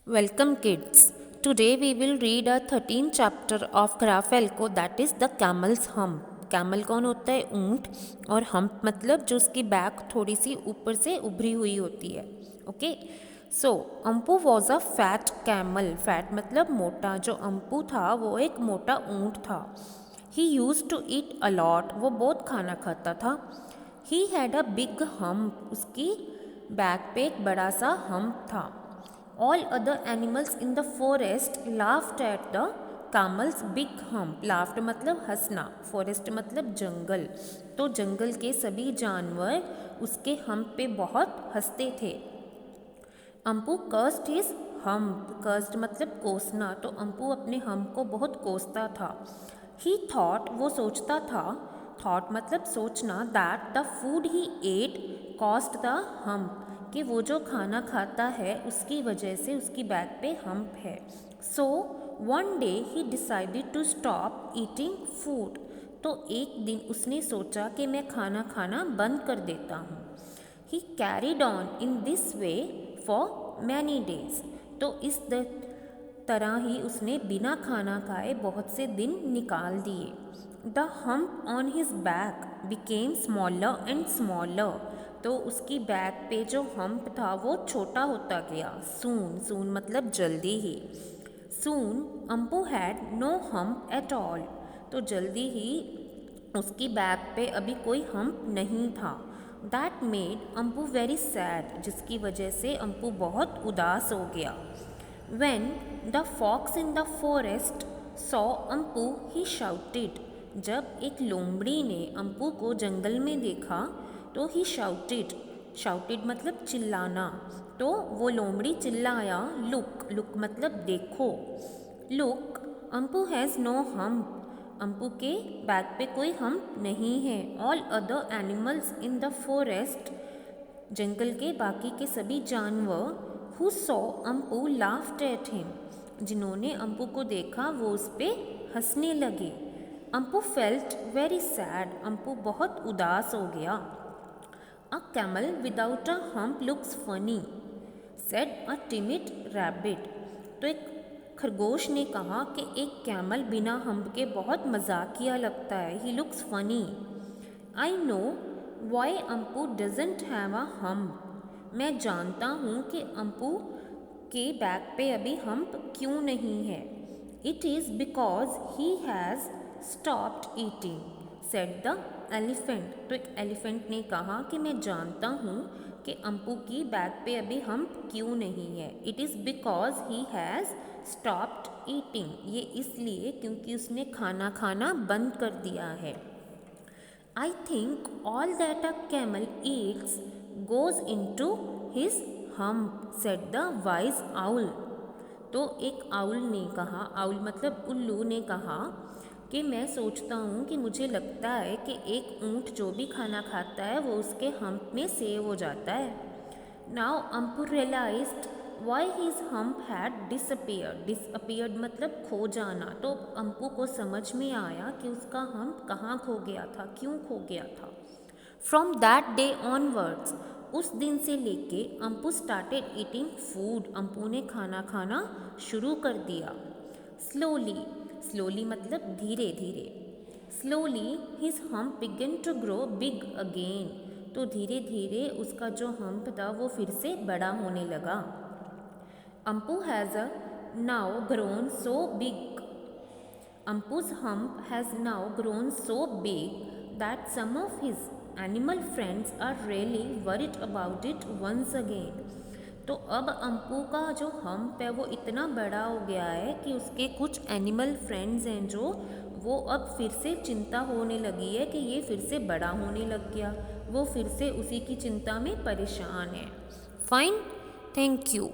Welcome kids. Today we will read a 13th chapter of Garfunkel that is the camel's hump. Camel कौन होता है? ऊंट. और hump मतलब जो उसकी बैक थोड़ी सी ऊपर से उभरी हुई होती है. Okay. So Ampu was a fat camel. Fat मतलब मोटा. जो अम्पू था वो एक मोटा ऊंट था. ही यूज टू ईट अलॉट. वो बहुत खाना खाता था. He had a big hump. उसकी बैक पे एक बड़ा सा हम्प था. All other animals in the forest laughed at the camel's big hump. Laughed मतलब हंसना. Forest मतलब जंगल. तो जंगल के सभी जानवर उसके हम्प पे बहुत हंसते थे. अम्पू कर्स्ड हिज हम्प. कर्स्ड मतलब कोसना. तो अम्पू अपने हम्प को बहुत कोसता था. ही थॉट वो सोचता था. थॉट मतलब सोचना. That the food he at cost the hump. कि वो जो खाना खाता है उसकी वजह से उसकी बैक पे हम्प है. So one day he decided to stop eating food. तो एक दिन उसने सोचा कि मैं खाना खाना बंद कर देता हूँ. ही carried on in this way for many days. तो इस तरह ही उसने बिना खाना खाए बहुत से दिन निकाल दिए. The hump on his back became smaller and smaller. तो उसकी बैक पे जो हम्प था वो छोटा होता गया. सून. सून मतलब जल्दी ही. Soon Ampu had no hump at all. तो जल्दी ही उसकी बैक पे अभी कोई हम्प नहीं था. That made Ampu very sad. जिसकी वजह से अम्पू बहुत उदास हो गया. When the fox in the forest saw अम्पू he shouted. जब एक लोमड़ी ने अम्पू को जंगल में देखा तो ही शाउटेड. शाउटेड मतलब चिल्लाना. तो वो लोमड़ी चिल्लाया. लुक. लुक मतलब देखो. Look Ampu has no hump. Ampu के बैक पे कोई हम्प नहीं है. All other animals in the forest. जंगल के बाकी के सभी जानवर who saw Ampu laughed at him. जिन्होंने अम्पू को देखा वो उस पर हंसने लगे. Ampu felt very sad. Ampu बहुत उदास हो गया. A camel without a hump looks funny, said a timid rabbit. तो एक खरगोश ने कहा कि एक कैमल बिना हम्प के बहुत मजाकिया लगता है. He looks funny. I know why अम्पू doesn't have a hump. मैं जानता हूँ कि अम्पू के बैक पे अभी हम्प क्यों नहीं है. It is because he has stopped eating, said the elephant. तो एक एलिफेंट ने कहा कि मैं जानता हूँ कि अम्पू की बैक पे अभी हम्प क्यों नहीं है. It is because he has stopped eating. ये इसलिए क्योंकि उसने खाना खाना बंद कर दिया है. I think all that a camel eats goes into his hump, said the wise owl. तो एक आउल ने कहा. आउल मतलब उल्लू ने कहा कि मैं सोचता हूँ कि मुझे लगता है कि एक ऊँट जो भी खाना खाता है वो उसके हम्प में सेव हो जाता है. Now Ampu realised why his hump had disappeared. Disappeared मतलब खो जाना. तो अम्पू को समझ में आया कि उसका हम्प कहाँ खो गया था, क्यों खो गया था. From that day onwards. उस दिन से लेके अम्पू स्टार्टेड ईटिंग फूड. अम्पू ने खाना खाना शुरू कर दिया. स्लोली. स्लोली मतलब धीरे धीरे. Slowly his hump began to grow big again. तो धीरे धीरे उसका जो हम्प था वो फिर से बड़ा होने लगा. Ampu has a now grown so big. Ampu's hump has now grown so big that some of his animal friends are really worried about it once again. तो अब अम्पू का जो हम्प है वो इतना बड़ा हो गया है कि उसके कुछ एनिमल फ्रेंड्स हैं जो वो अब फिर से चिंता होने लगी है कि ये फिर से बड़ा होने लग गया. वो फिर से उसी की चिंता में परेशान है. फाइन. Thank you.